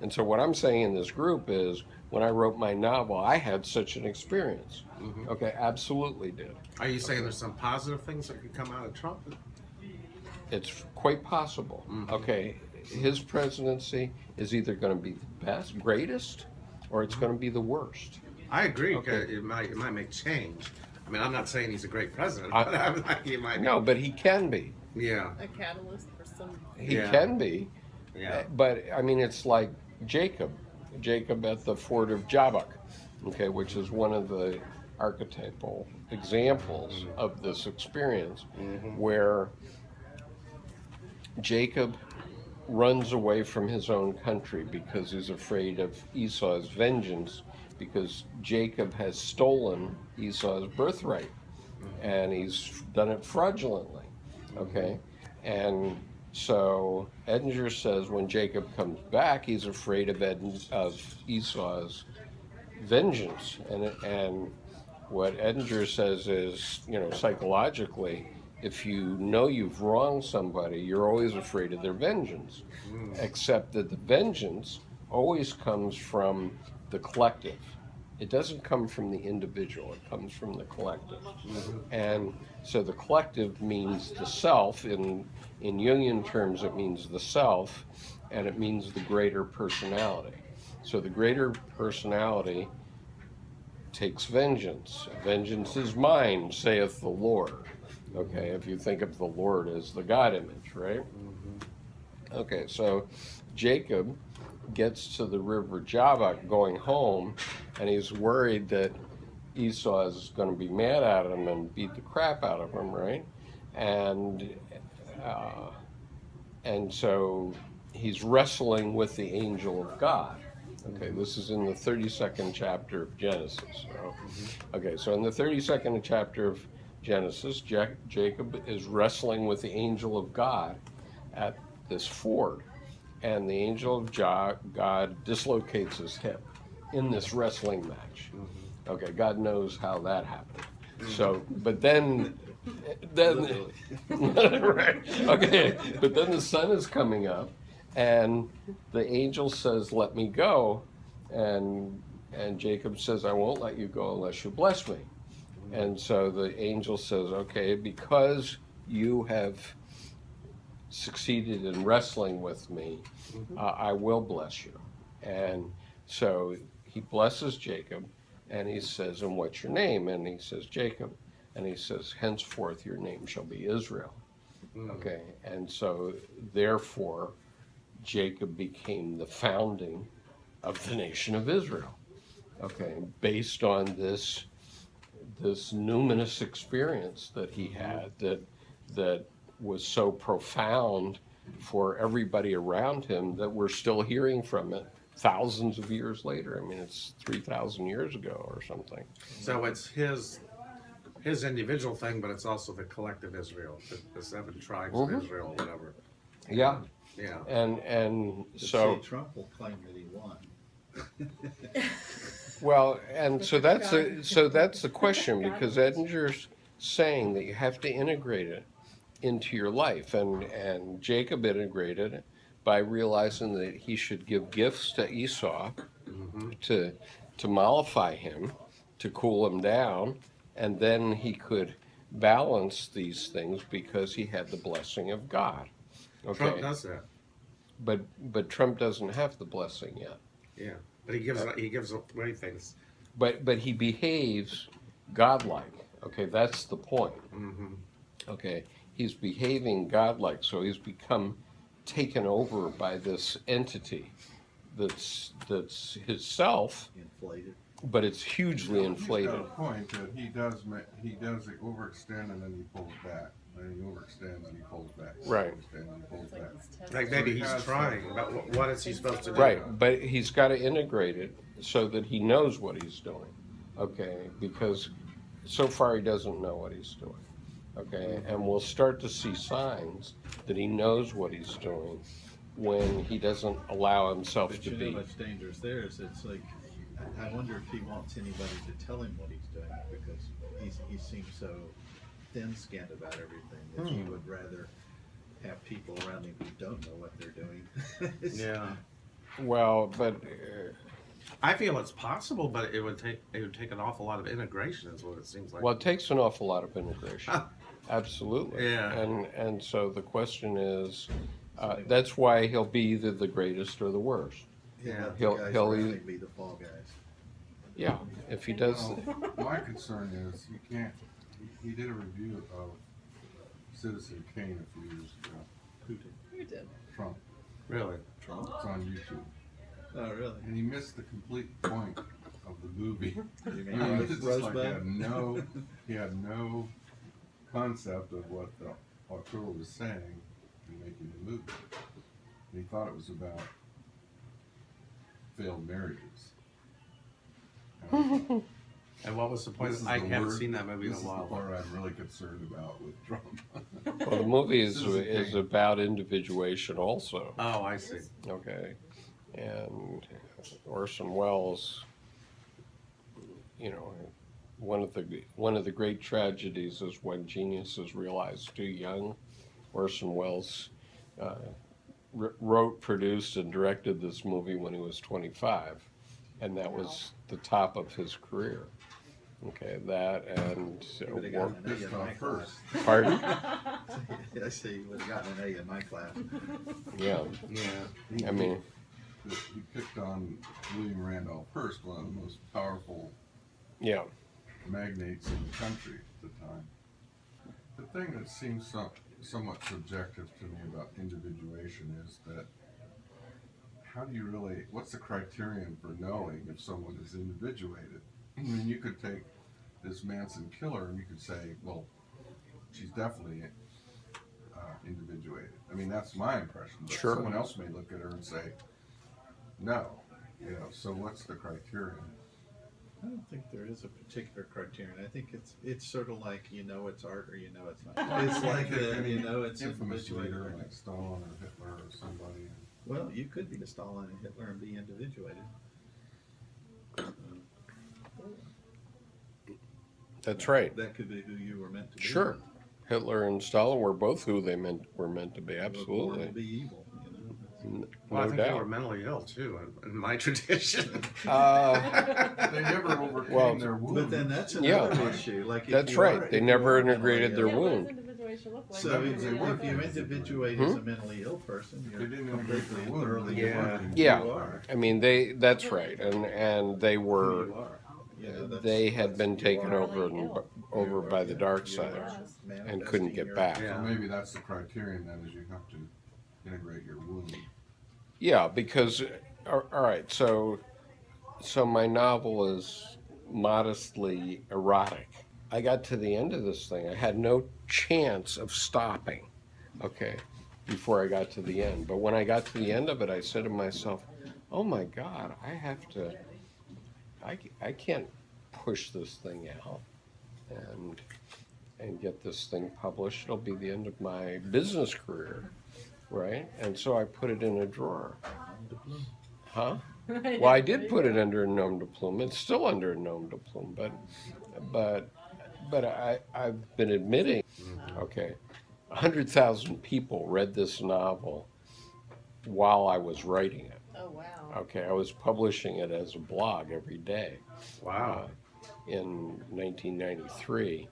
And so what I'm saying in this group is, when I wrote my novel, I had such an experience. Okay, absolutely did. Are you saying there's some positive things that could come out of Trump? It's quite possible. Okay, his presidency is either going to be the best, greatest, or it's going to be the worst. I agree. Okay. It might make change. I mean, I'm not saying he's a great president, I- but I'm like, he might. No, but he can be. Yeah. A catalyst for some. He Yeah. can be. Yeah. But I mean, it's like Jacob at the ford of Jabbok, okay, which is one of the archetypal examples of this experience, where Jacob runs away from his own country because he's afraid of Esau's vengeance, because Jacob has stolen Esau's birthright, and he's done it fraudulently, okay? And so Edinger says when Jacob comes back, he's afraid of Esau's vengeance, and what Edinger says is, psychologically, if you know you've wronged somebody, you're always afraid of their vengeance, except that the vengeance always comes from the collective. It doesn't come from the individual, it comes from the collective. And so the collective means the self. In Jungian terms, it means the self, and it means the greater personality. So the greater personality takes vengeance. Vengeance is mine, saith the Lord. Okay, if you think of the Lord as the God image, right? Okay, so Jacob gets to the river Jabbok going home, and he's worried that Esau is going to be mad at him and beat the crap out of him, right? And so he's wrestling with the angel of God. Okay, this is in the 32nd chapter of Genesis. Okay, so in the 32nd chapter of Genesis, Jacob is wrestling with the angel of God at this ford, and the angel of God dislocates his hip in this wrestling match. Okay, God knows how that happened. So, but then right, okay, but then the sun is coming up, and the angel says, "Let me go," and Jacob says, "I won't let you go unless you bless me." And so the angel says, "Okay, because you have succeeded in wrestling with me, I will bless you." And so he blesses Jacob, and he says, "And what's your name?" And he says, "Jacob." And he says, "Henceforth your name shall be Israel." Okay, and so therefore Jacob became the founding of the nation of Israel. Okay, based on this numinous experience that he had, that was so profound for everybody around him, that we're still hearing from it thousands of years later. I mean, it's 3,000 years ago or something. So it's his individual thing, but it's also the collective Israel, the 7 tribes of Israel, or whatever. Yeah. Yeah. And But so see, Trump will claim that he won. well, and so that's the question, because Edinger's saying that you have to integrate it into your life, and Jacob integrated it by realizing that he should give gifts to Esau to mollify him, to cool him down, and then he could balance these things because he had the blessing of God. Okay. Trump does that. But Trump doesn't have the blessing yet. Yeah. But he gives away things. But he behaves godlike. Okay, that's the point. Okay, he's behaving godlike, so he's become taken over by this entity that's his self, Inflated. but it's hugely inflated. He's got a point that he does overextend and then he pulls back. Then he overextends and he pulls back. Right. Overextend and he pulls It's like back. this test. Like maybe he's trying, but what is he supposed to do? Right, but he's got to integrate it so that he knows what he's doing. Okay, because so far he doesn't know what he's doing. Okay, and we'll start to see signs that he knows what he's doing when he doesn't allow himself But to you be. know what's dangerous there is it's like, I wonder if he wants anybody to tell him what he's doing, because he seems so thin-skinned about everything that he would rather have people around him who don't know what they're doing. Yeah. Well, but I feel it's possible, but it would take an awful lot of integration, is what it seems like. well, it takes an awful lot of integration. Absolutely. Yeah. And so the question is, that's why he'll be either the greatest or the worst. Yeah, the He'll- guys he'll around either- him be the fall guys. Yeah, if he does. Well, my concern is you can't. He did a review of Citizen Kane a few years ago. Who did? You did. Trump. Really? Trump? It's on YouTube, Oh, really? and he missed the complete point of the movie. You I mean mean, it's just like Rosebud? he had no concept of what the auteur was saying in making the movie. And he thought it was about failed marriages. And And what was the point? this is I the haven't word- seen that movie in a This is the while. part I'm really concerned about with Trump. Well, the movie is Citizen is Kane. about individuation also. Oh, I see. Okay, and Orson Welles, you know, one of the great tragedies is when geniuses realize too young. Orson Welles wrote, produced, and directed this movie when he was 25, and that was the top of his career. Okay, that and He would have gotten an A Pissed in my off class. first. pardon? I say he would have gotten an A in my class. Yeah, Yeah. I mean, He picked on William Randolph Hearst, one of the most powerful yeah, magnates in the country at the time. The thing that seems somewhat subjective to me about individuation is that how do you really, what's the criterion for knowing if someone is individuated? I mean, you could take this Manson killer and you could say, well, she's definitely individuated. I mean, that's my impression. But Sure. someone else may look at her and say, no. You know, so what's the criterion? I don't think there is a particular criterion. I think it's sort of like it's art or it's not. It's like it's infamous individuated. leader like Stalin or Hitler or somebody. Well, you could be a Stalin and Hitler and be individuated. that's right. That could be who you were meant to be. Sure, Hitler and Stalin were both who they were meant to be. You were born Absolutely, to be evil. Well, I no think they were doubt. mentally ill too, in my tradition. They never overcame Well, their wound. But then that's Yeah. another issue. Like if That's you right. are- They if you never are integrated mentally their Yeah, ill- what wound. does individuation look like? So That means they if weren't you individuate as a mentally ill person, you're They didn't integrate completely their wound. thoroughly Yeah. defined who Yeah. you are. I mean, that's right, and they Who were. you are. They had been you taken are. over by the dark You side are and couldn't manifesting get your- back. Yeah. So maybe that's the criterion then, is you have to integrate your wound. Yeah, because all right, so my novel is modestly erotic. I got to the end of this thing. I had no chance of stopping. Okay, before I got to the end. But when I got to the end of it, I said to myself, "Oh my God, I have to. I can't push this thing out and get this thing published. It'll be the end of my business career, right?" And so I put it in a drawer. Huh? Well, I did put it under a nom de plume. It's still under a nom de plume, but I've been admitting, okay, 100,000 people read this novel while I was writing it. Oh, wow. Okay, I was publishing it as a blog every day Wow. in 1993.